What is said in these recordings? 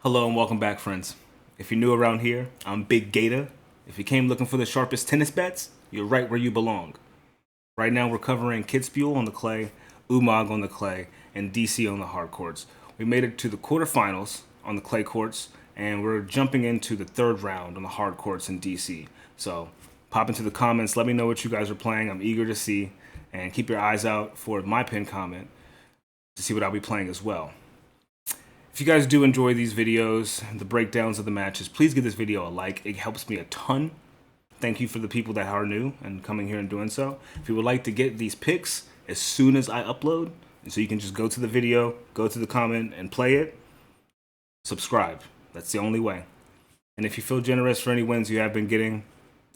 Hello and welcome back, friends. If you're new around here, I'm Big Gatah. If you came looking for the sharpest tennis bets, you're right where you belong. Right now we're covering Kitzbuhel on the clay, Umag on the clay, and DC on the hard courts. We made it to the quarterfinals on the clay courts, and we're jumping into the third round on the hard courts in DC. So pop into the comments, let me know what you guys are playing. I'm eager to see, and keep your eyes out for my pinned comment to see what I'll be playing as well. If you guys do enjoy these videos, the breakdowns of the matches, please give this video a like. It helps me a ton. Thank you for the people that are new and coming here and doing so. If you would like to get these picks as soon as I upload, and so you can just go to the video, go to the comment, and play it, subscribe. That's the only way. And if you feel generous for any wins you have been getting,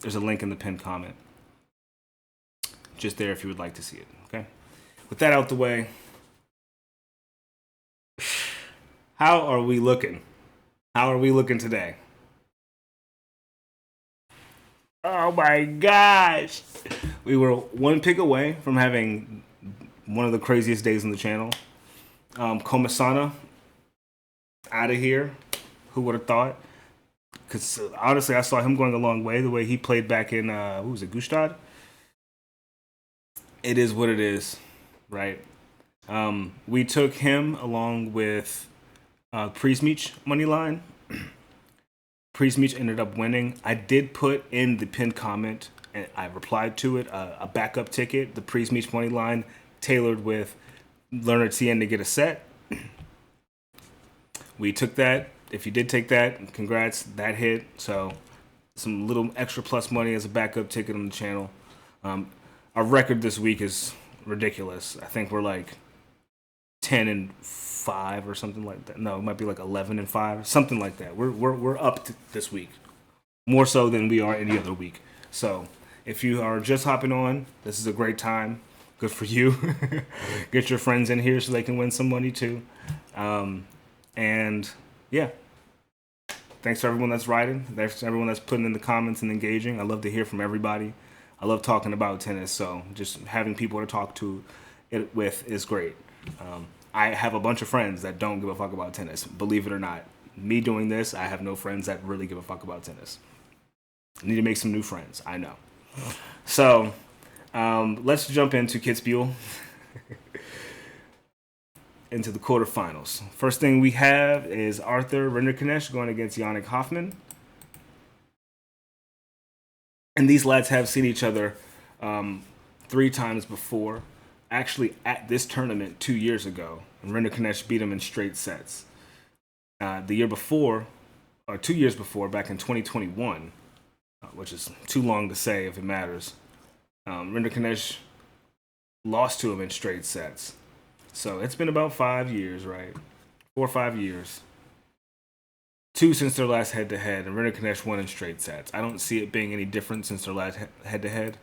there's a link in the pinned comment. Just there if you would like to see it, okay? With that out the way, how are we looking? How are we looking today? Oh my gosh! We were one pick away from having one of the craziest days on the channel. Komisana out of here. Who would have thought? Because honestly, I saw him going a long way. The way he played back in, who was it, Gustad? It is what it is, right? We took him along with Prizmic money line. Prizmic ended up winning. I did put in the pinned comment, and I replied to it, a backup ticket, the Prizmic money line, tailored with Leonard Tien to get a set. We took that. If you did take that, congrats, that hit. So some little extra plus money as a backup ticket on the channel. Our record this week is ridiculous. I think we're like 10-5 or something like that. No, it might be like 11-5, something like that. We're up this week, more so than we are any other week. So if you are just hopping on, this is a great time. Good for you. Get your friends in here so they can win some money too. And yeah, thanks to everyone that's writing. Thanks to everyone that's putting in the comments and engaging. I love to hear from everybody. I love talking about tennis, so just having people to talk to it with is great. I have a bunch of friends that don't give a fuck about tennis. Believe it or not, me doing this, I have no friends that really give a fuck about tennis. I need to make some new friends. I know. So let's jump into Kitzbuhel, into the quarterfinals. First thing we have is Arthur Rinderknech going against Yannick Hanfmann. And these lads have seen each other 3 times before. Actually, at this tournament 2 years ago, and Rinderknech beat him in straight sets. The year before, or 2 years before, back in 2021, which is too long to say if it matters, Rinderknech lost to him in straight sets. So it's been about 5 years, right? 4 or 5 years. 2 since their last head-to-head, and Rinderknech won in straight sets. I don't see it being any different since their last head-to-head.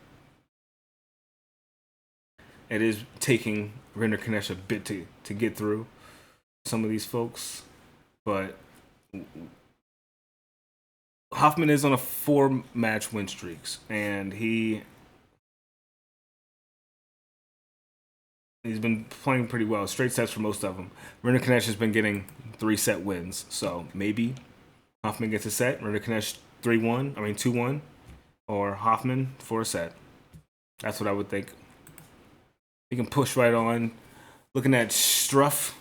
It is taking Rinderknech a bit to get through some of these folks, but Hanfmann is on a 4-match win streaks, and he's been playing pretty well. Straight sets for most of them. Rinderknech has been getting 3-set wins, so maybe Hanfmann gets a set. Rinderknech 2-1, or Hanfmann for a set. That's what I would think. He can push right on. Looking at Struff,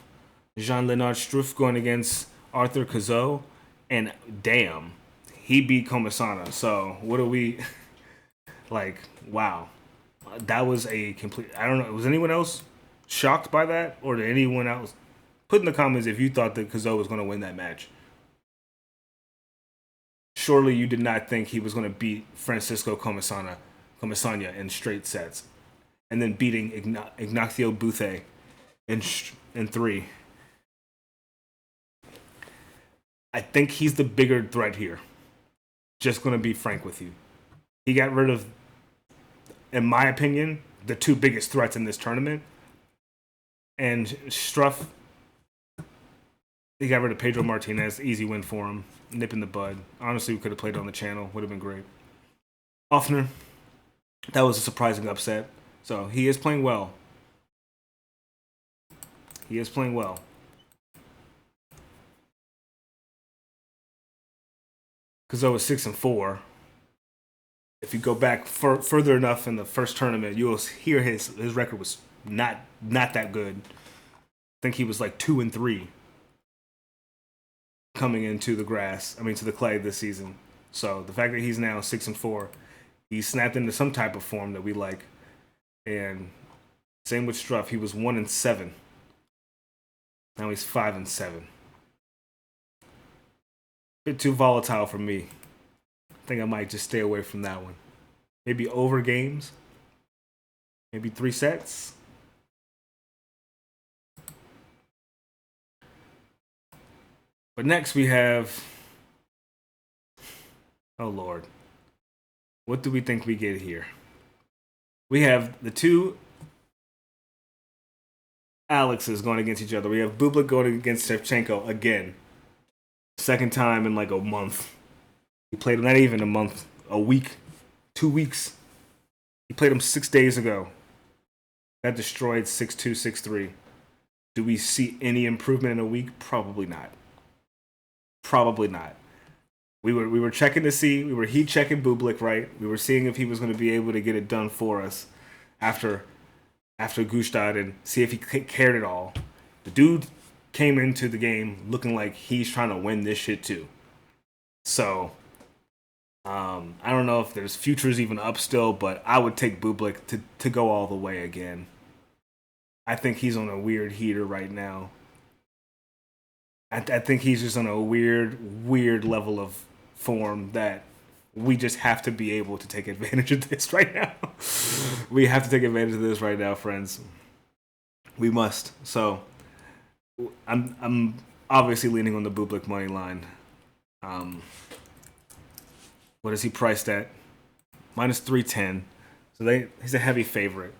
Jean-Leonard Struff going against Arthur Cazaux, and damn, he beat Komisana. So what are we like? Wow, that was a complete. I don't know. Was anyone else shocked by that, or did anyone else put in the comments if you thought that Cazaux was going to win that match? Surely you did not think he was going to beat Francisco Komisana in straight sets, and then beating Ignacio Buthe in 3. I think he's the bigger threat here. Just going to be frank with you. He got rid of, in my opinion, the 2 biggest threats in this tournament. And Struff, he got rid of Pedro Martinez. Easy win for him. Nip in the bud. Honestly, we could have played it on the channel. Would have been great. Offner, that was a surprising upset. So he is playing well. He is playing well. Cazaux was 6-4. If you go back further enough in the first tournament, you'll hear his record was not that good. I think he was like 2-3 coming into the to the clay this season. So the fact that he's now 6-4, he's snapped into some type of form that we like. And same with Struff, he was 1-7. Now he's 5-7. Bit too volatile for me. I think I might just stay away from that one. Maybe over games. Maybe 3 sets. But next we have... Oh, Lord. What do we think we get here? We have the two Alexes going against each other. We have Bublik going against Shevchenko again. Second time in like a month. He played him not even a month, a week, 2 weeks. He played him 6 days ago. That destroyed 6-2, 6-3. Do we see any improvement in a week? Probably not. Probably not. We were checking to see, we were heat checking Bublik, right? We were seeing if he was going to be able to get it done for us after Gustad and see if he cared at all. The dude came into the game looking like he's trying to win this shit too. So, I don't know if there's futures even up still, but I would take Bublik to go all the way again. I think he's on a weird heater right now. I think he's just on a weird level of form that we just have to be able to take advantage of this right now. We have to take advantage of this right now, friends. We must. So I'm obviously leaning on the Bublik money line. What is he priced at? Minus 310. So he's a heavy favorite.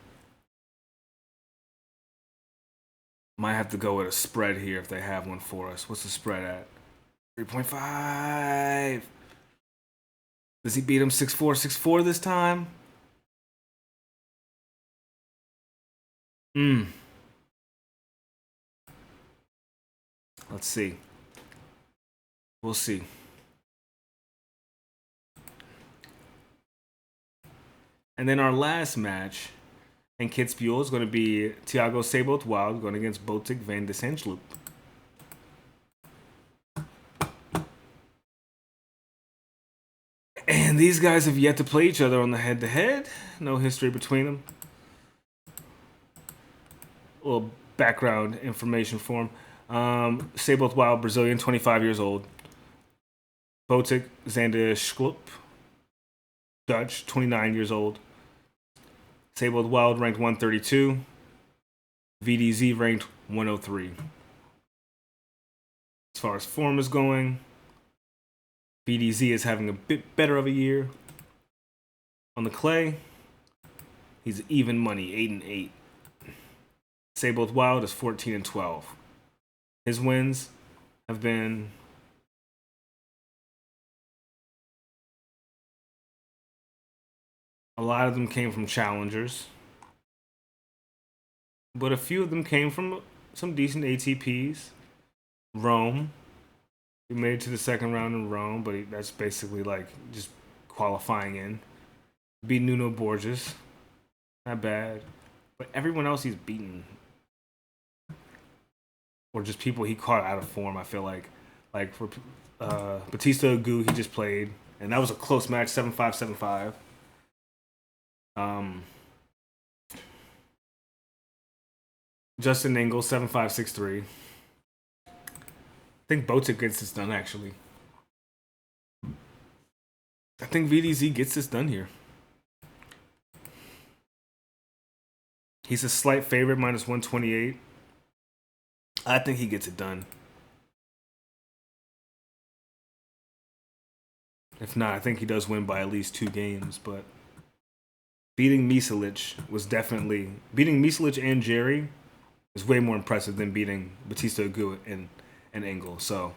Might have to go with a spread here if they have one for us. What's the spread at? 3.5. Does he beat him 6-4, 6-4 this time? Let's see. We'll see. And then our last match in Kitzbuhel is going to be Thiago Seyboth Wild going against Bublik van de Zandschulp. And these guys have yet to play each other on the head-to-head. No history between them. A little background information for him. Seyboth Wild, Brazilian, 25 years old. Bublik van de Zandschulp, Dutch, 29 years old. Seyboth Wild ranked 132. VDZ ranked 103. As far as form is going, VDZ is having a bit better of a year. On the clay, he's even money, 8-8. Seyboth Wild is 14-12. His wins have been a lot of them came from challengers, but a few of them came from some decent ATPs. Rome, he made it to the second round in Rome, but that's basically like just qualifying in. Beat Nuno Borges, not bad, but everyone else he's beaten, or just people he caught out of form. I feel like for Bautista Agut, he just played, and that was a close match, 7-5, 7-5. Justin Engel, 7-5, 6-3. I think Bublik gets this done, actually. I think VDZ gets this done here. He's a slight favorite, minus 128. I think he gets it done. If not, I think he does win by at least 2 games, but beating Misalic and Jerry is way more impressive than beating Bautista Agut and Engel. So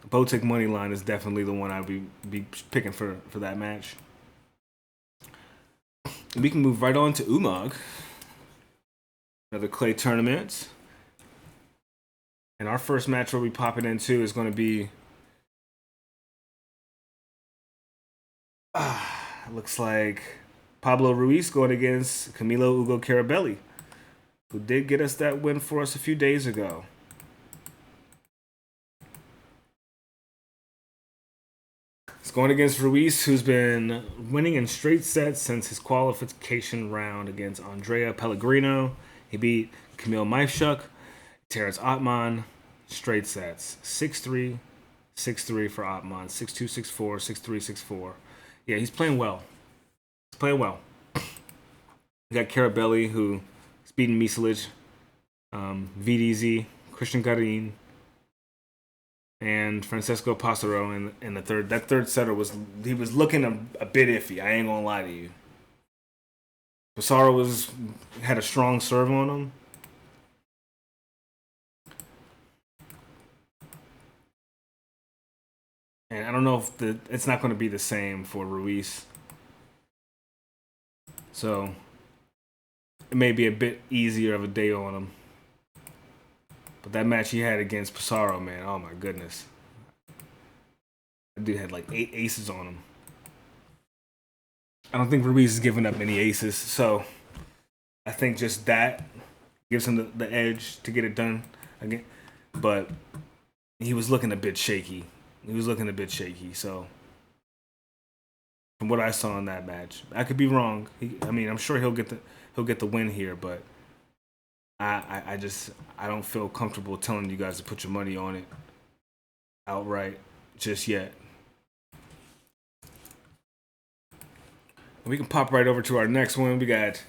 Bublik money line is definitely the one I'd be picking for that match. And we can move right on to Umag, another clay tournament. And our first match where we pop it into is going to be looks like Pablo Ruiz going against Camilo Ugo Carabelli, who did get us that win for us a few days ago. It's going against Ruiz, who's been winning in straight sets since his qualification round against Andrea Pellegrino. He beat Kamil Maifshuk, Terence Ottman, straight sets. 6-3, 6-3 for Ottman, 6-2, 6-4, 6-3, 6-4. Yeah, he's playing well. He's playing well. We got Carabelli, who's beating Misalic, VDZ, Christian Garin, and Francesco Passaro in the third. That third setter was looking a bit iffy. I ain't gonna lie to you. Passaro had a strong serve on him. And I don't know if it's not going to be the same for Ruiz. So it may be a bit easier of a day on him. But that match he had against Passaro, man, oh my goodness. That dude had like 8 aces on him. I don't think Ruiz is giving up any aces, so I think just that gives him the edge to get it done again. But he was looking a bit shaky. So from what I saw in that match, I could be wrong. I'm sure he'll get the win here, but I don't feel comfortable telling you guys to put your money on it outright just yet. We can pop right over to our next one. We got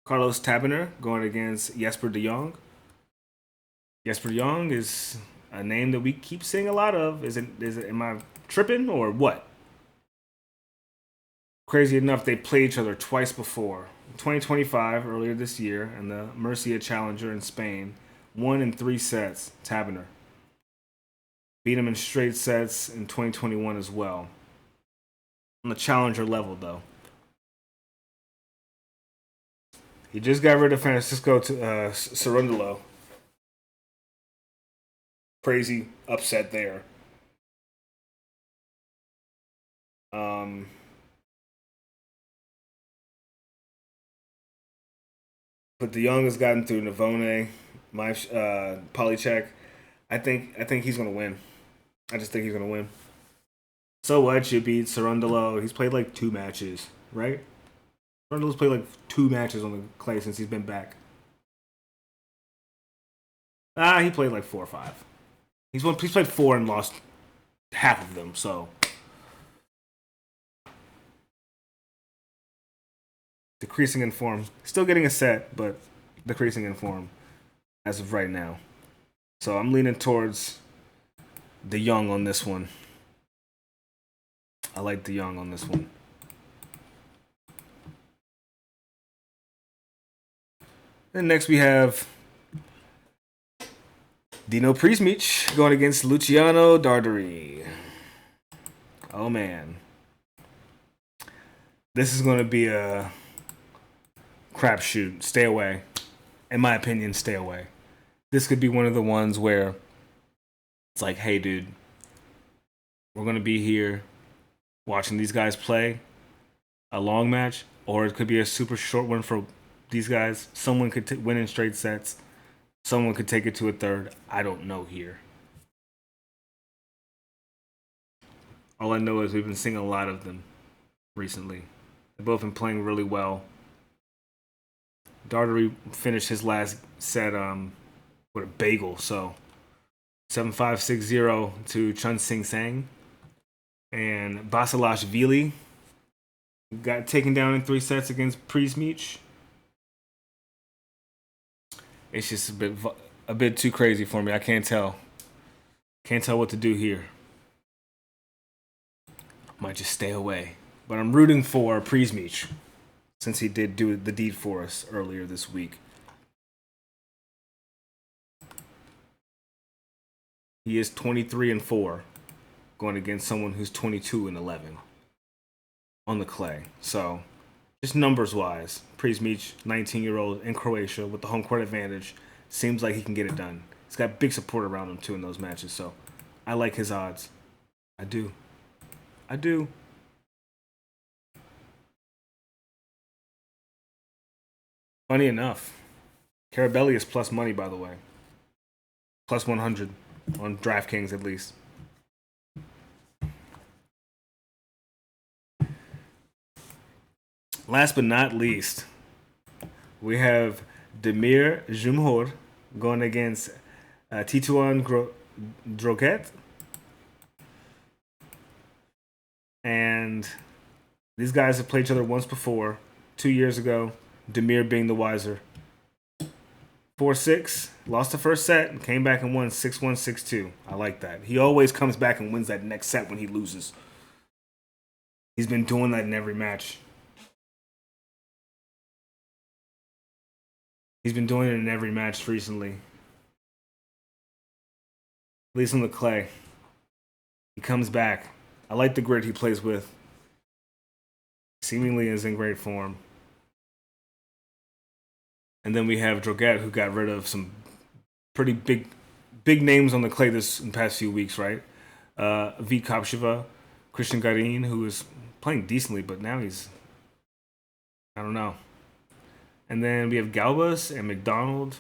Carlos Taberner going against Jesper de Jong. Jesper de Jong is a name that we keep seeing a lot of. Am I tripping or what? Crazy enough, they played each other twice before. 2025, earlier this year, in the Murcia Challenger in Spain. 1 in 3 sets, Taberner. Beat him in straight sets in 2021 as well. On the challenger level, though. He just got rid of Francisco Cerundolo. Crazy upset there. But De Jong has gotten through Navone, Polychek. I think he's gonna win. I just think he's gonna win. So what? You beat Cerundolo. He's played like 2 matches, right? Cerundolo's played like 2 matches on the clay since he's been back. He played like 4 or 5. He's played 4 and lost half of them. So decreasing in form. Still getting a set, but decreasing in form as of right now. So I'm leaning towards De Jong on this one. I like De Jong on this one. And next we have Dino Prizmic going against Luciano Darderi. Oh man. This is going to be a crapshoot. Stay away. In my opinion, stay away. This could be one of the ones where it's like, hey, dude, we're going to be here watching these guys play a long match, or it could be a super short one for these guys. Someone could win in straight sets. Someone could take it to a third. I don't know here. All I know is we've been seeing a lot of them recently. They've both been playing really well. Darderi finished his last set with a bagel, so 7-5, 6-0 to Chun Sing Sang. And Basilashvili got taken down in 3 sets against Prizmic. It's just a bit too crazy for me. I can't tell. Can't tell what to do here. Might just stay away. But I'm rooting for Prizmic, since he did do the deed for us earlier this week. He is 23-4, going against someone who's 22-11 on the clay. So, just numbers-wise, Prizmic, 19-year-old in Croatia with the home court advantage, seems like he can get it done. He's got big support around him too in those matches, so I like his odds. I do. I do. Funny enough, Carabelli is plus money, by the way. Plus 100 on DraftKings, at least. Last but not least, we have Demir Dzumhur going against Tituan Droguet. And these guys have played each other once before, 2 years ago. Demir being the wiser. 4-6, lost the first set, and came back and won 6-1, 6-2. I like that. He always comes back and wins that next set when he loses. He's been doing that in every match. He's been doing it in every match recently. At least on the clay. He comes back. I like the grit he plays with. Seemingly is in great form. And then we have Droguet, who got rid of some pretty big names on the clay this in the past few weeks, right? V. Kopcheva, Christian Garin, who is playing decently, but now he's, I don't know. And then we have Galbas and McDonald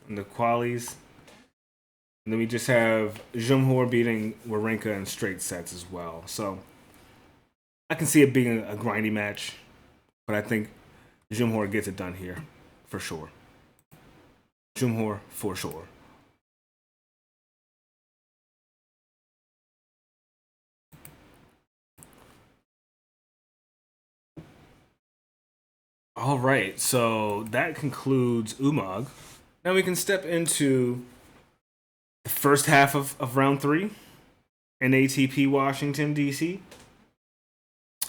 in the qualies. And then we just have Dzumhur beating Wawrinka in straight sets as well. So I can see it being a grindy match, but I think Dzumhur gets it done here for sure. Dzumhur for sure. All right, so that concludes Umag. Now we can step into the first half of round 3 in ATP Washington, D.C.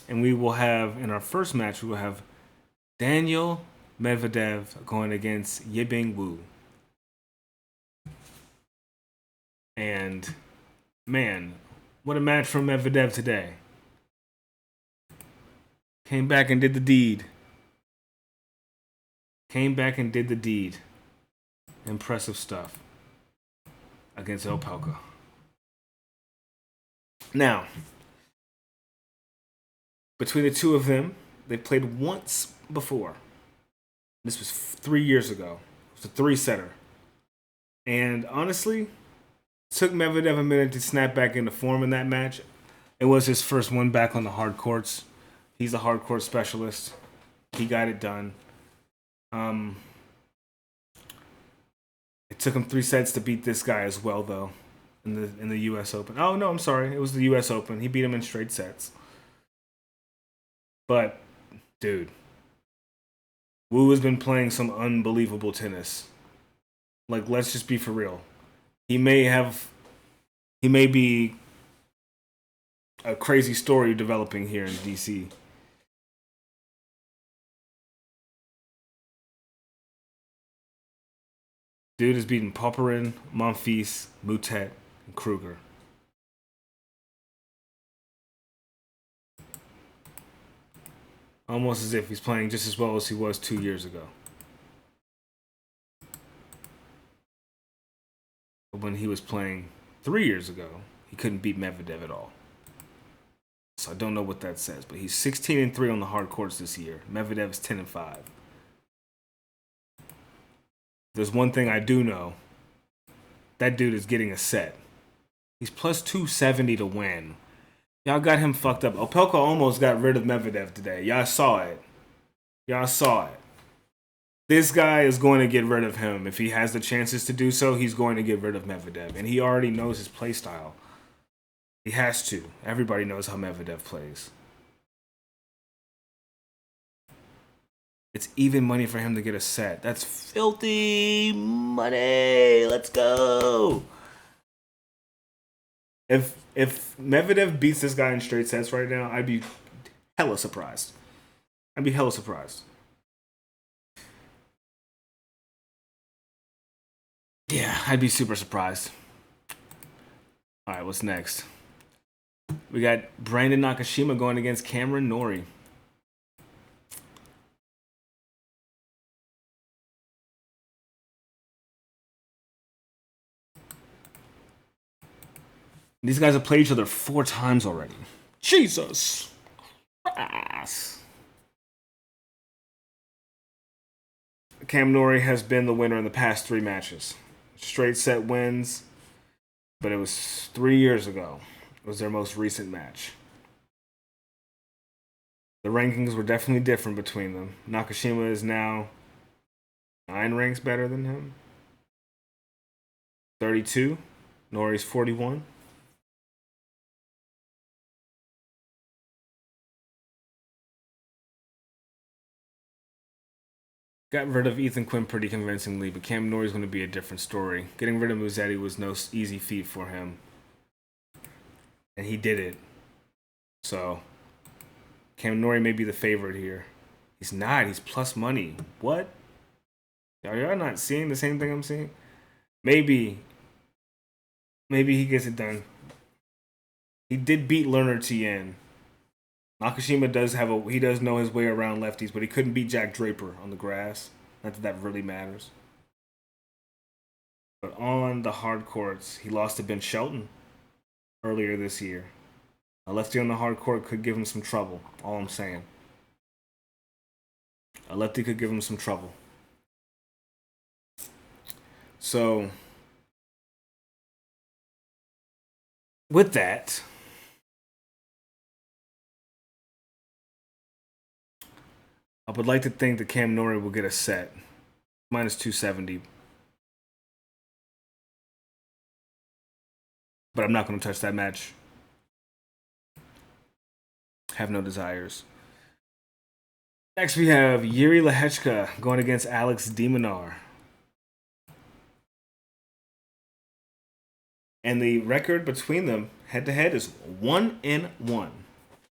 And we will have, in our first match, we will have Daniel Medvedev going against Yibing Wu. And, man, what a match from Medvedev today. Came back and did the deed. Impressive stuff against Opelka. Now, between the two of them, they played once before. This was 3 years ago. It was a 3-setter. And honestly, it took Medvedev a minute to snap back into form in that match. It was his first one back on the hard courts. He's a hard court specialist. He got it done. It took him 3 sets to beat this guy as well, though, in the U.S. Open. Oh no, I'm sorry, it was the U.S. Open. He beat him in straight sets. But, dude, Wu has been playing some unbelievable tennis. Like, let's just be for real. He may be a crazy story developing here in DC. Dude has beaten Popperin, Monfils, Moutet, and Kruger. Almost as if he's playing just as well as he was 2 years ago. But when he was playing 3 years ago, he couldn't beat Medvedev at all. So I don't know what that says, but he's 16-3 on the hard courts this year. Medvedev's 10-5. There's one thing I do know. That dude is getting a set. He's plus 270 to win. Y'all got him fucked up. Opelka almost got rid of Medvedev today. Y'all saw it. This guy is going to get rid of him. If he has the chances to do so, he's going to get rid of Medvedev. And he already knows his play style. He has to. Everybody knows how Medvedev plays. It's even money for him to get a set. That's filthy money. Let's go. If Medvedev beats this guy in straight sets right now, I'd be hella surprised. Yeah, I'd be super surprised. All right, what's next? We got Brandon Nakashima going against Cameron Norrie. These guys have played each other 4 times already. Jesus Christ. Cam Norrie has been the winner in the past 3 matches. Straight set wins, but it was 3 years ago. It was their most recent match. The rankings were definitely different between them. Nakashima is now 9 ranks better than him. 32. Norrie's 41. Got rid of Ethan Quinn pretty convincingly, but Cam Norrie's going to be a different story. Getting rid of Moutet was no easy feat for him. And he did it. So, Cam Norrie may be the favorite here. He's not. He's plus money. What? Are y'all not seeing the same thing I'm seeing? Maybe he gets it done. He did beat Lerner Tien. Nakashima does know his way around lefties, but he couldn't beat Jack Draper on the grass. Not that that really matters. But on the hard courts, he lost to Ben Shelton earlier this year. A lefty on the hard court could give him some trouble. All I'm saying. A lefty could give him some trouble. So, with that, I would like to think that Cam Norrie will get a set. Minus 270. But I'm not going to touch that match. Have no desires. Next we have Yuri Lehecka going against Alex de Minaur. And the record between them head-to-head is 1-1.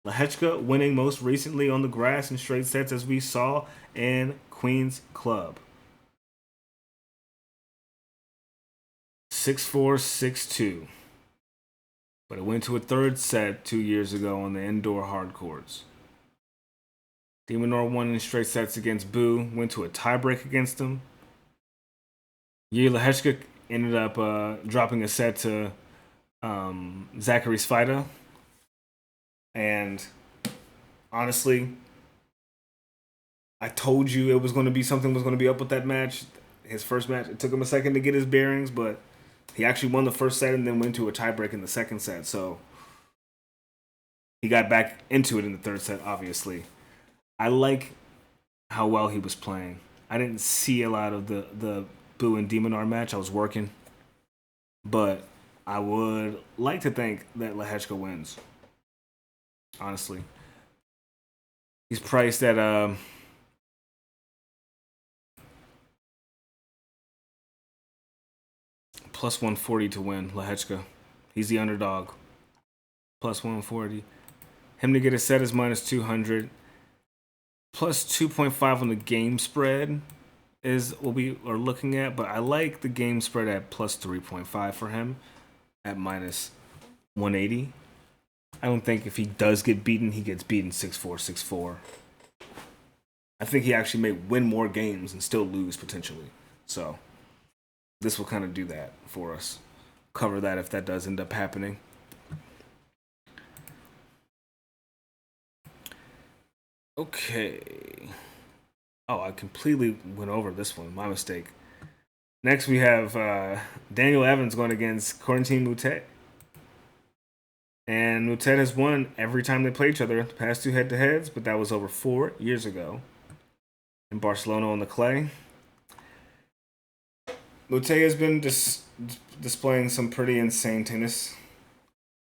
Lehecka winning most recently on the grass in straight sets, as we saw in Queen's Club. 6-4, 6-2. But it went to a third set 2 years ago on the indoor hard courts. de Minaur won in straight sets against Boo, went to a tiebreak against him. Yuri Lehecka ended up dropping a set to Zachary Svita. And honestly, I told you it was going to be something was going to be up with that match. His first match, it took him a second to get his bearings, but he actually won the first set and then went to a tiebreak in the second set. So he got back into it in the third set, obviously. I like how well he was playing. I didn't see a lot of the Boo and de Minaur match. I was working. But I would like to think that Lehecka wins. Honestly. He's priced at plus 140 to win, Lehecka. He's the underdog. Plus 140. Him to get a set is minus 200. Plus 2.5 on the game spread is what we are looking at. But I like the game spread at plus 3.5 for him at minus 180. I don't think if he does get beaten, he gets beaten 6-4, 6-4. I think he actually may win more games and still lose potentially. So this will kind of do that for us. Cover that if that does end up happening. Okay. Oh, I completely went over this one. My mistake. Next we have Daniel Evans going against Corentin Moutet. And Moutet has won every time they play each other, the past 2 head-to-heads, but that was over 4 years ago in Barcelona on the clay. Moutet has been displaying some pretty insane tennis.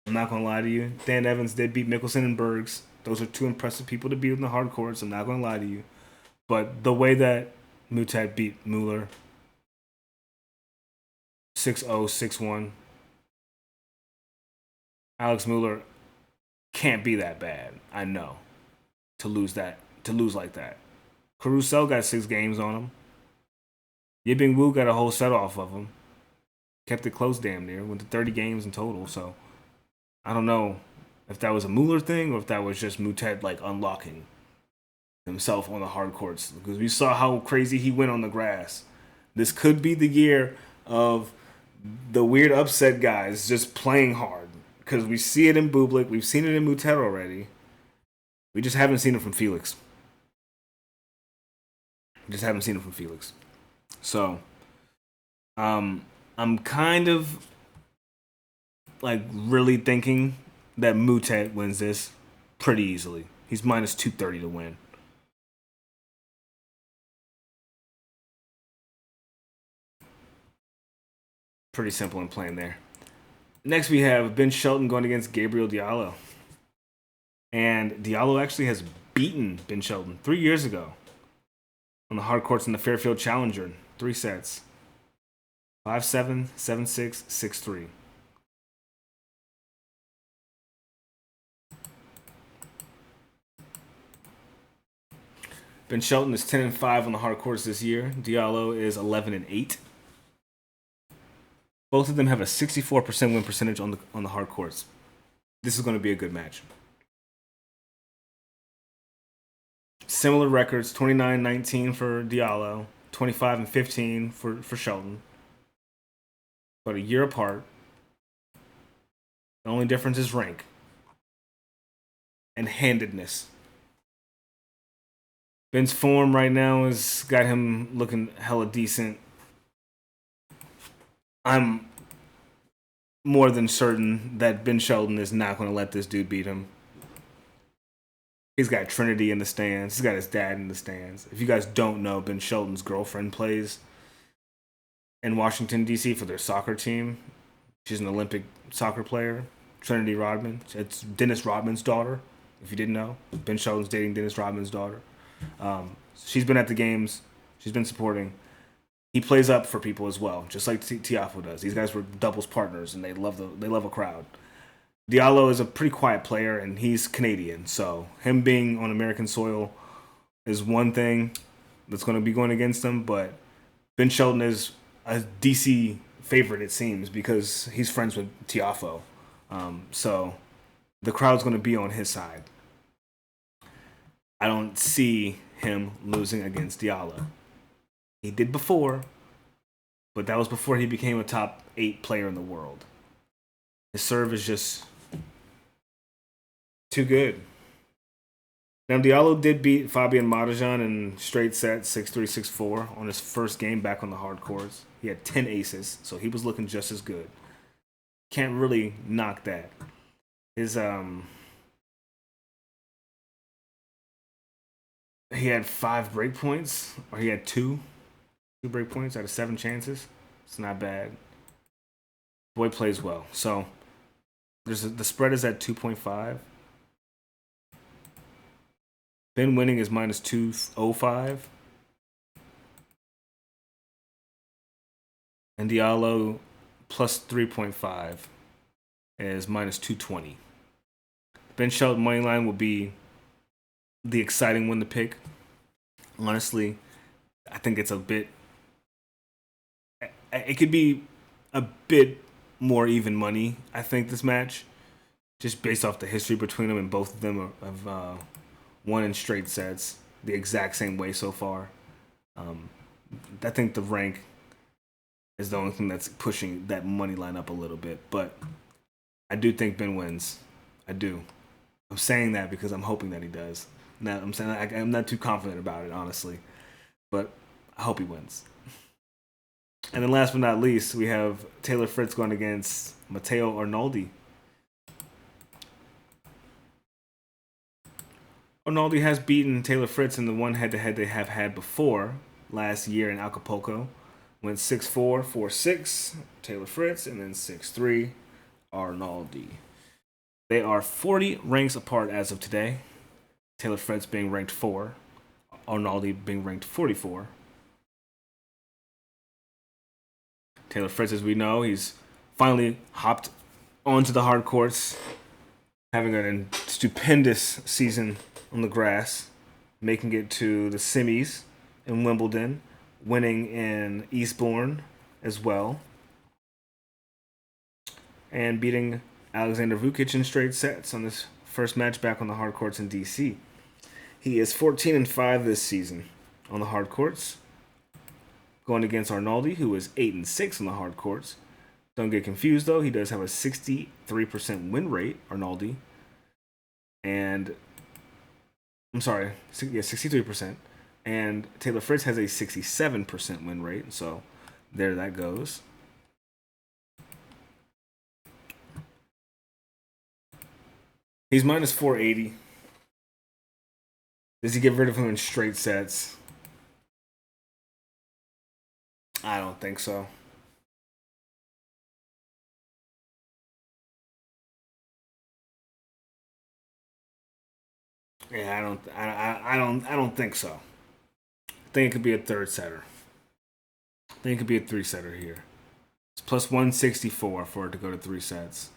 I'm not going to lie to you. Dan Evans did beat Mickelson and Bergs. Those are 2 impressive people to beat in the hard courts. I'm not going to lie to you. But the way that Moutet beat Muller, 6-0, 6-1, Alex Muller can't be that bad. I know. To lose like that. Caruso got 6 games on him. Yibing Wu got a whole set off of him. Kept it close damn near. Went to 30 games in total. So I don't know if that was a Muller thing or if that was just Moutet like unlocking himself on the hard courts. Because we saw how crazy he went on the grass. This could be the year of the weird upset guys just playing hard. because we see it in Bublik. We've seen it in Moutet already. We just haven't seen it from Felix. So, I'm kind of like really thinking that Moutet wins this pretty easily. He's minus 230 to win. Pretty simple and plain there. Next, we have Ben Shelton going against Gabriel Diallo. And Diallo actually has beaten Ben Shelton 3 years ago on the hard courts in the Fairfield Challenger. 3 sets. 5-7, 7-6, 6-3. Ben Shelton is 10-5 on the hard courts this year. Diallo is 11-8. Both of them have a 64% win percentage on the hard courts. This is going to be a good match. Similar records, 29-19 for Diallo, 25-15 for Shelton. But a year apart. The only difference is rank and handedness. Ben's form right now has got him looking hella decent. I'm more than certain that Ben Shelton is not going to let this dude beat him. He's got Trinity in the stands. He's got his dad in the stands. If you guys don't know, Ben Shelton's girlfriend plays in Washington, D.C. for their soccer team. She's an Olympic soccer player, Trinity Rodman. It's Dennis Rodman's daughter, if you didn't know. Ben Shelton's dating Dennis Rodman's daughter. She's been at the games. She's been supporting. He plays up for people as well, just like Tiafoe does. These guys were doubles partners, and they love a crowd. Diallo is a pretty quiet player, and he's Canadian, so him being on American soil is one thing that's going to be going against him, but Ben Shelton is a DC favorite, it seems, because he's friends with Tiafoe. So the crowd's going to be on his side. I don't see him losing against Diallo. He did before, but that was before he became a top 8 player in the world. His serve is just too good. Now, Diallo did beat Fabian Marozsan in straight sets, 6-3, 6-4, on his first game back on the hard courts. He had 10 aces, so he was looking just as good. Can't really knock that. His he had 5 break points, or he had 2 break points out of 7 chances. It's not bad. Boy plays well. So the spread is at 2.5. Ben winning is minus 205. And Diallo plus 3.5 is minus 220. Ben Shelton money line will be the exciting one to pick. Honestly, I think it's a bit. It could be a bit more even money, I think, this match. Just based off the history between them, and both of them have won in straight sets the exact same way so far. I think the rank is the only thing that's pushing that money line up a little bit. But I do think Ben wins. I do. I'm saying that because I'm hoping that he does. Now, I'm saying I'm not too confident about it, honestly. But I hope he wins. And then last but not least, we have Taylor Fritz going against Matteo Arnaldi. Arnaldi has beaten Taylor Fritz in the one head-to-head they have had before, last year in Acapulco. Went 6-4, 4-6, Taylor Fritz, and then 6-3, Arnaldi. They are 40 ranks apart as of today. Taylor Fritz being ranked 4, Arnaldi being ranked 44. Taylor Fritz, as we know, he's finally hopped onto the hard courts, having a stupendous season on the grass, making it to the semis in Wimbledon, winning in Eastbourne as well, and beating Alexander Vukic in straight sets on this first match back on the hard courts in DC. He is 14-5 this season on the hard courts, going against Arnaldi, who is 8-6 on the hard courts. Don't get confused though. He does have a 63% win rate, Arnaldi, and I'm sorry, yeah, 63%. And Taylor Fritz has a 67% win rate. So there that goes. He's minus 480. Does he get rid of him in straight sets? I don't think so. Yeah, I don't think so. I think it could be a third setter. I think it could be a three setter here. It's plus 164 for it to go to three sets.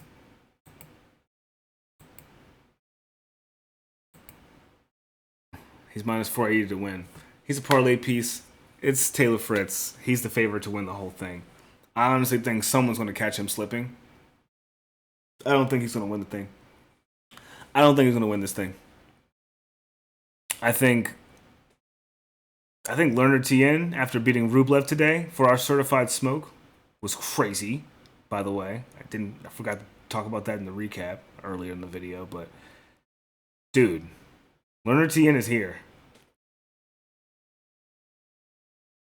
He's minus 480 to win. He's a parlay piece. It's Taylor Fritz. He's the favorite to win the whole thing. I honestly think someone's going to catch him slipping. I don't think he's going to win the thing. I don't think he's going to win this thing. I think Lerner Tien, after beating Rublev today for our certified smoke, was crazy. By the way, I forgot to talk about that in the recap earlier in the video, but dude, Lerner Tien is here.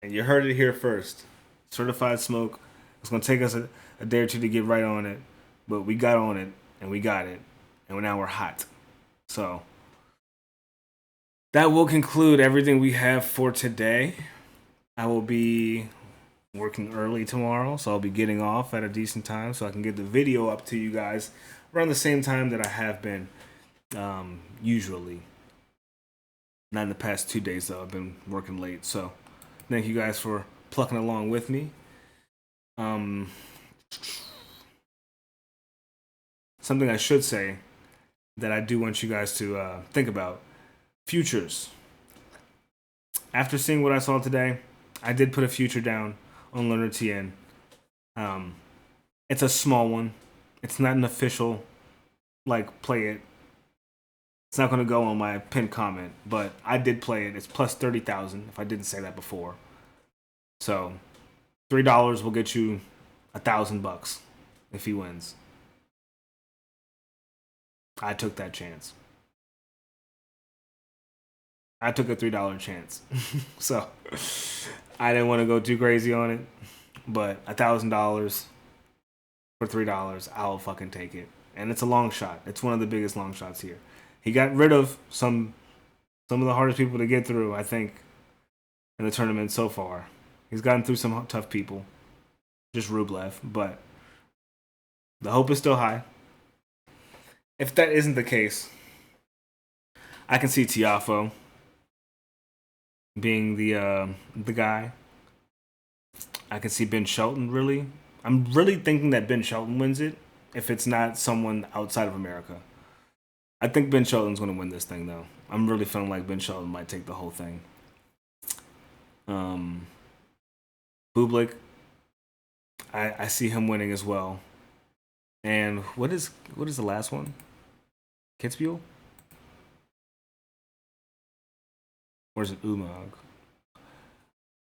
And you heard it here first. Certified smoke. It's going to take us a day or two to get right on it. But we got on it, and we got it. And now we're hot. So that will conclude everything we have for today. I will be working early tomorrow, so I'll be getting off at a decent time so I can get the video up to you guys around the same time that I have been usually. Not in the past 2 days, though. I've been working late, so thank you guys for plucking along with me. Something I should say that I do want you guys to think about. Futures. After seeing what I saw today, I did put a future down on Lerner Tien. It's a small one. It's not an official, play it. It's not going to go on my pinned comment, but I did play it. It's plus 30,000 if I didn't say that before. So $3 will get you $1,000 if he wins. I took that chance. I took a $3 chance. So I didn't want to go too crazy on it, but $1,000 for $3, I'll fucking take it. And it's a long shot. It's one of the biggest long shots here. He got rid of some of the hardest people to get through, I think, in the tournament so far. He's gotten through some tough people. Just Rublev, but the hope is still high. If that isn't the case, I can see Tiafoe being the guy. I can see Ben Shelton, really. I'm really thinking that Ben Shelton wins it if it's not someone outside of America. I think Ben Shelton's going to win this thing, though. I'm really feeling like Ben Shelton might take the whole thing. Bublik, I see him winning as well. And what is the last one? Kitzbuhel? Or is it Umag?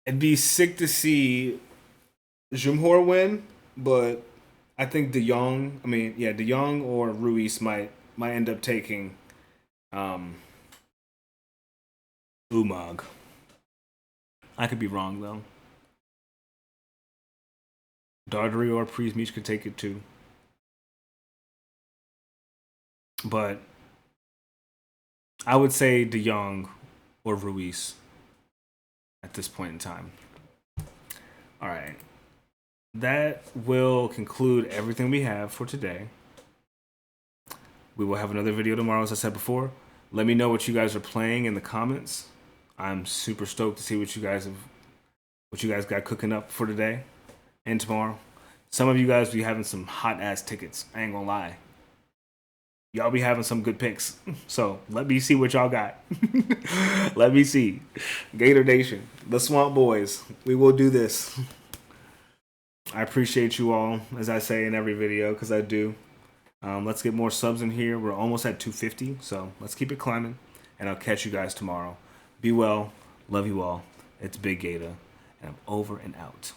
It'd be sick to see Dzumhur win, but I think De Jong or Ruiz might end up taking Umag. I could be wrong, though. Darderi or Prizmic could take it, too. But I would say De Jong or Ruiz at this point in time. All right. That will conclude everything we have for today. We will have another video tomorrow, as I said before. Let me know what you guys are playing in the comments. I'm super stoked to see what you guys got cooking up for today and tomorrow. Some of you guys be having some hot ass tickets. I ain't gonna lie. Y'all be having some good picks. So let me see what y'all got. Let me see. Gator Nation, the Swamp Boys. We will do this. I appreciate you all, as I say in every video, because I do. Let's get more subs in here. We're almost at 250, so let's keep it climbing. And I'll catch you guys tomorrow. Be well. Love you all. It's Big Gatah, and I'm over and out.